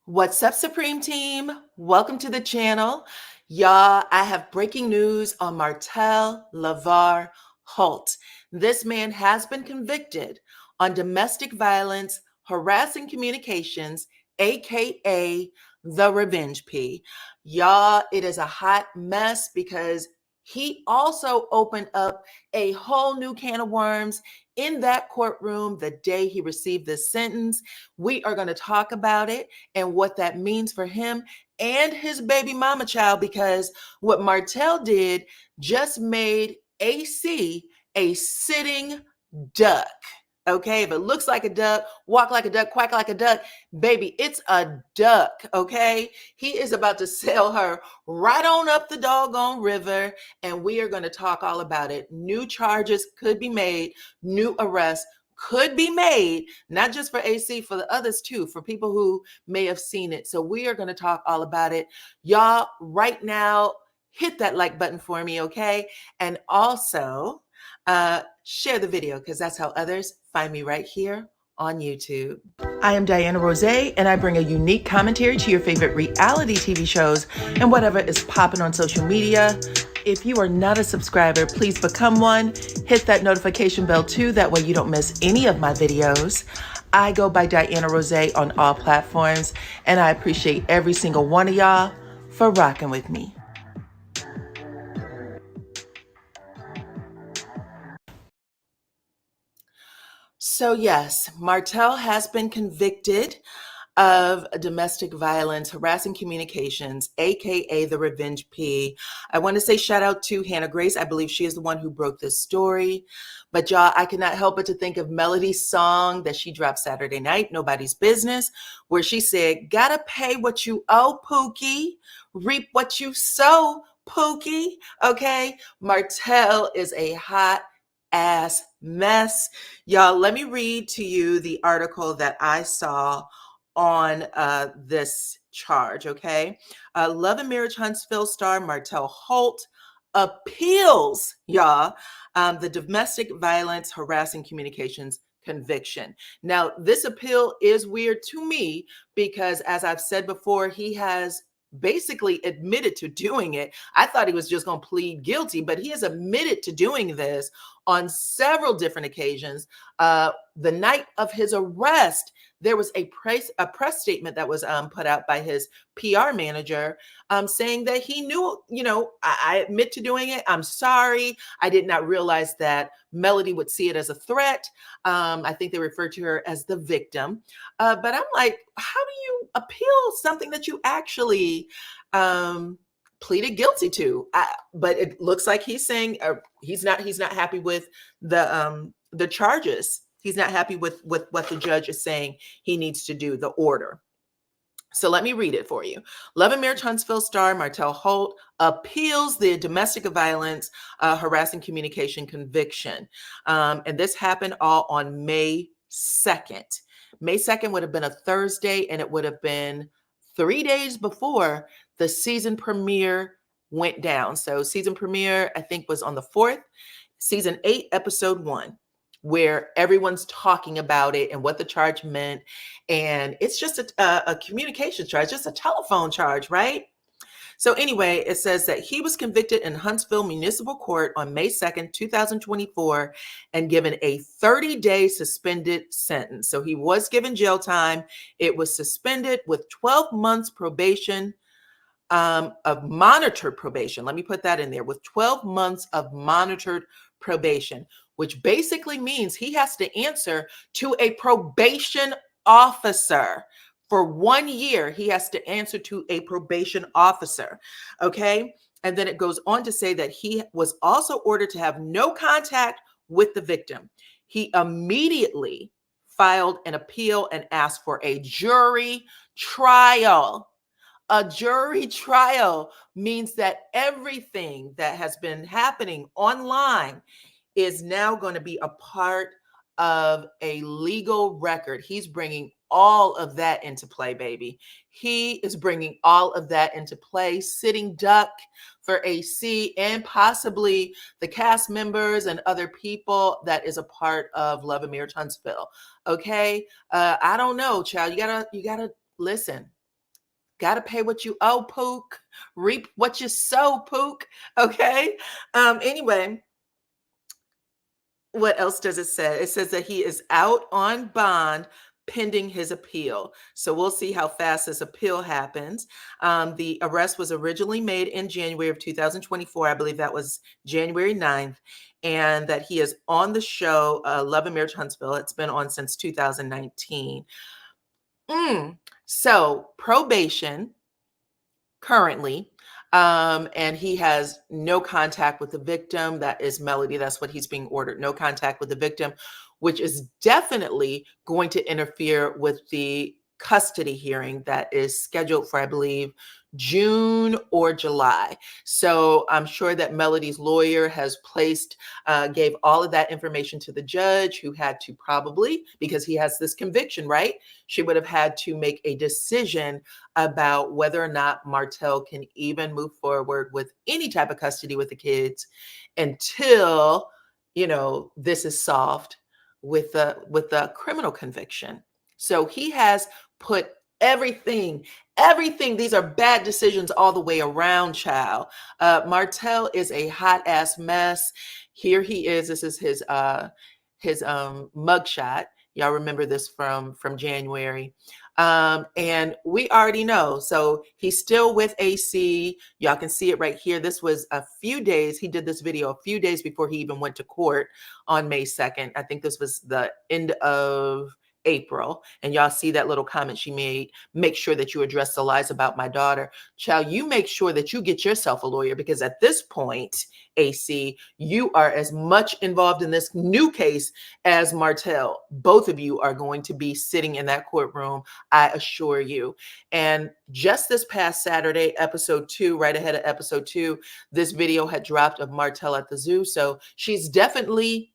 What's up, Supreme Team? Welcome to the channel. Y'all, I have breaking news on Martell Holt. This man has been convicted on domestic violence, harassing communications, aka the Revenge P. Y'all, it is a hot mess because he also opened up a whole new can of worms in that courtroom the day he received this sentence. We are going to talk about it and what that means for him and his baby mama child, because what Martell did just made AC a sitting duck. Okay, if it looks like a duck, walk like a duck, quack like a duck, baby, it's a duck. Okay, he is about to sail her right on up the doggone river, and we are going to talk all about it. New charges could be made, new arrests could be made, not just for AC, for the others too, for people who may have seen it. So we are going to talk all about it. Y'all, right now, hit that like button for me, okay? And also share the video, because that's how others find me, right here on YouTube. I am DYANAROZAY, and I bring a unique commentary to your favorite reality TV shows and whatever is popping on social media. If you are not a subscriber, please become one. Hit that notification bell too, that way you don't miss any of my videos. I go by DYANAROZAY on all platforms, and I appreciate every single one of y'all for rocking with me. So yes, Martell has been convicted of domestic violence, harassing communications, aka the Revenge P. I want to say shout out to Hannah Grace. I believe she is the one who broke this story. But y'all, I cannot help but to think of Melody's song that she dropped Saturday night, Nobody's Business, where she said, "Gotta pay what you owe, Pookie. Reap what you sow, Pookie." Okay, Martell is a hot ass mess. Y'all, let me read to you the article that I saw on this charge, okay? Love and Marriage Huntsville star Martell Holt appeals, y'all, the domestic violence, harassing communications conviction. Now, this appeal is weird to me because, as I've said before, he has basically admitted to doing it. I thought he was just going to plead guilty, but he has admitted to doing this on several different occasions. The night of his arrest, there was a press statement that was put out by his PR manager saying that he knew, I admit to doing it. I'm sorry. I did not realize that Melody would see it as a threat. I think they referred to her as the victim. But I'm like, how do you appeal something that you actually pleaded guilty to? But it looks like he's saying he's not happy with the charges. He's not happy with what the judge is saying he needs to do, the order. So let me read it for you. Love and Marriage Huntsville star Martell Holt appeals the domestic violence, harassing communication conviction. And this happened all on May 2nd. May 2nd would have been a Thursday, and it would have been 3 days before the season premiere went down. So season premiere, I think, was on the 4th. Season 8, episode 1. Where everyone's talking about it and what the charge meant. And it's just a communication charge, just a telephone charge, right? So anyway, it says that he was convicted in Huntsville Municipal Court on May 2nd, 2024, and given a 30-day suspended sentence. So he was given jail time. It was suspended with 12 months probation, of monitored probation. Let me put that in there, with 12 months of monitored probation, which basically means he has to answer to a probation officer. For 1 year, he has to answer to a probation officer. Okay. And then it goes on to say that he was also ordered to have no contact with the victim. He immediately filed an appeal and asked for a jury trial. A jury trial means that everything that has been happening online is now going to be a part of a legal record. He's bringing all of that into play, baby. He is bringing all of that into play, sitting duck for AC and possibly the cast members and other people that is a part of Love and Marriage Huntsville. Okay. I don't know, child. You gotta listen. Gotta pay what you owe, Pook. Reap what you sow, Pook. Okay. Anyway, what else does it say? It says that he is out on bond pending his appeal. So we'll see how fast this appeal happens. The arrest was originally made in January of 2024. I believe that was January 9th. And that he is on the show, Love and Marriage Huntsville. It's been on since 2019. So probation currently, and he has no contact with the victim. That is Melody. That's what he's being ordered. No contact with the victim, which is definitely going to interfere with the custody hearing that is scheduled for, I believe, June or July. So I'm sure that Melody's lawyer has gave all of that information to the judge, who had to probably, because he has this conviction, right? She would have had to make a decision about whether or not Martell can even move forward with any type of custody with the kids until, this is solved with the criminal conviction. So he has put everything, these are bad decisions all the way around, child. Martell is a hot ass mess. Here he is. This is his mugshot. Y'all remember this from January. And we already know. So he's still with AC. Y'all can see it right here. This was a few days. He did this video a few days before he even went to court on May 2nd. I think this was the end of April. And y'all see that little comment she made. Make sure that you address the lies about my daughter. Child, you make sure that you get yourself a lawyer, because at this point, AC, you are as much involved in this new case as Martell. Both of you are going to be sitting in that courtroom, I assure you. And just this past Saturday, episode 2, right ahead of episode 2, this video had dropped of Martell at the zoo. So she is definitely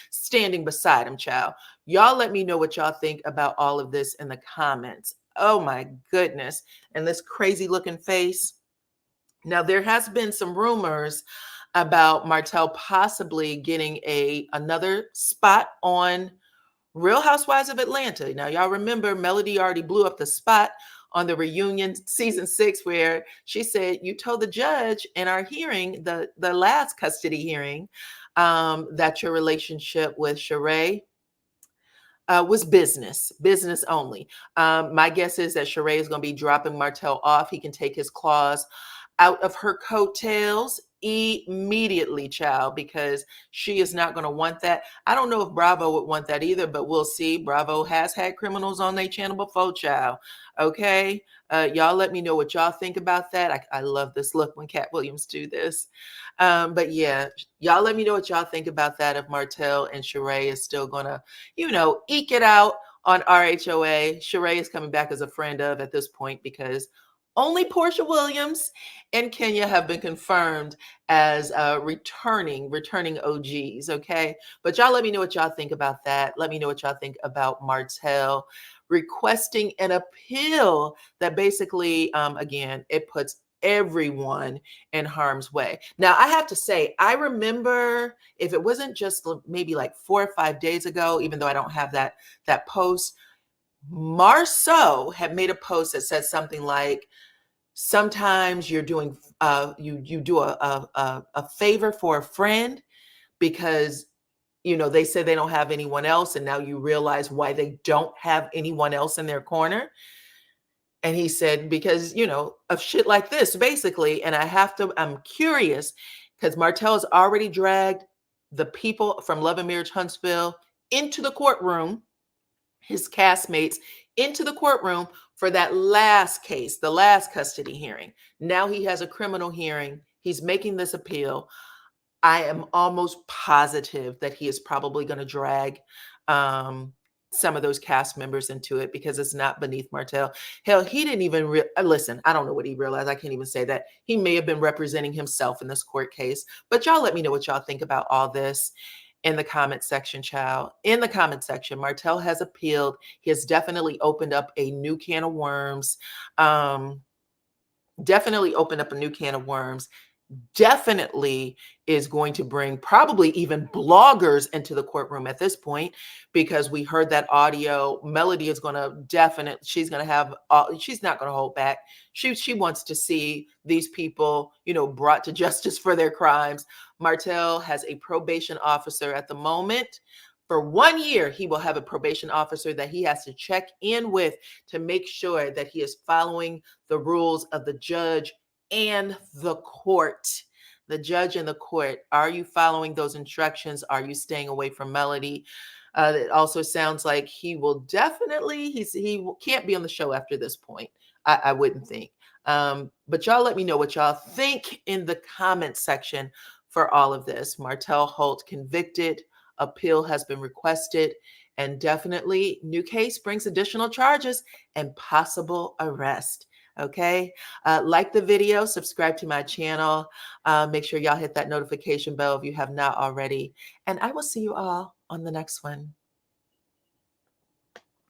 standing beside him, child. Y'all let me know what y'all think about all of this in the comments. Oh my goodness. And this crazy looking face. Now, there has been some rumors about Martell possibly getting another spot on Real Housewives of Atlanta. Now, y'all remember Melody already blew up the spot on the reunion season 6, where she said, you told the judge in our hearing, the last custody hearing, that your relationship with Sheree was business only. My guess is that Sheree is going to be dropping Martell off. He can take his claws out of her coattails immediately, child, because she is not going to want that. I don't know if Bravo would want that either, but we'll see. Bravo has had criminals on their channel before, child. Okay. Y'all let me know what y'all think about that. I love this look when Cat Williams do this. But yeah, y'all let me know what y'all think about that. If Martell and Sheree is still going to, eke it out on RHOA. Sheree is coming back as a friend of at this point, because only Portia Williams and Kenya have been confirmed as returning OGs, okay? But y'all let me know what y'all think about that. Let me know what y'all think about Martell requesting an appeal that basically, again, it puts everyone in harm's way. Now, I have to say, I remember, if it wasn't just maybe like 4 or 5 days ago, even though I don't have that post, Marceau had made a post that said something like, sometimes you're doing you do a favor for a friend because they say they don't have anyone else, and now you realize why they don't have anyone else in their corner. And he said, because of shit like this, basically. And I'm curious, because Martell has already dragged the people from Love and Marriage Huntsville into the courtroom, his castmates into the courtroom for that last case, the last custody hearing. Now he has a criminal hearing. He's making this appeal. I am almost positive that he is probably going to drag some of those cast members into it, because it's not beneath Martell. Hell, he didn't even listen. I don't know what he realized. I can't even say that. He may have been representing himself in this court case. But y'all let me know what y'all think about all this in the comment section, child. In the comment section, Martell has appealed. He has definitely opened up a new can of worms. definitely is going to bring probably even bloggers into the courtroom at this point, because we heard that audio. Melody is going to definitely, she's going to have, she's not going to hold back. She wants to see these people, you know, brought to justice for their crimes. Martell has a probation officer at the moment. For 1 year, he will have a probation officer that he has to check in with to make sure that he is following the rules of the judge and the court. The judge and the court. Are you following those instructions? Are you staying away from Melody? It also sounds like he will definitely, he can't be on the show after this point. I wouldn't think. But y'all let me know what y'all think in the comment section for all of this. Martell Holt convicted, appeal has been requested, and definitely new case brings additional charges and possible arrest. Okay. Like the video, subscribe to my channel. Make sure y'all hit that notification bell if you have not already. And I will see you all on the next one.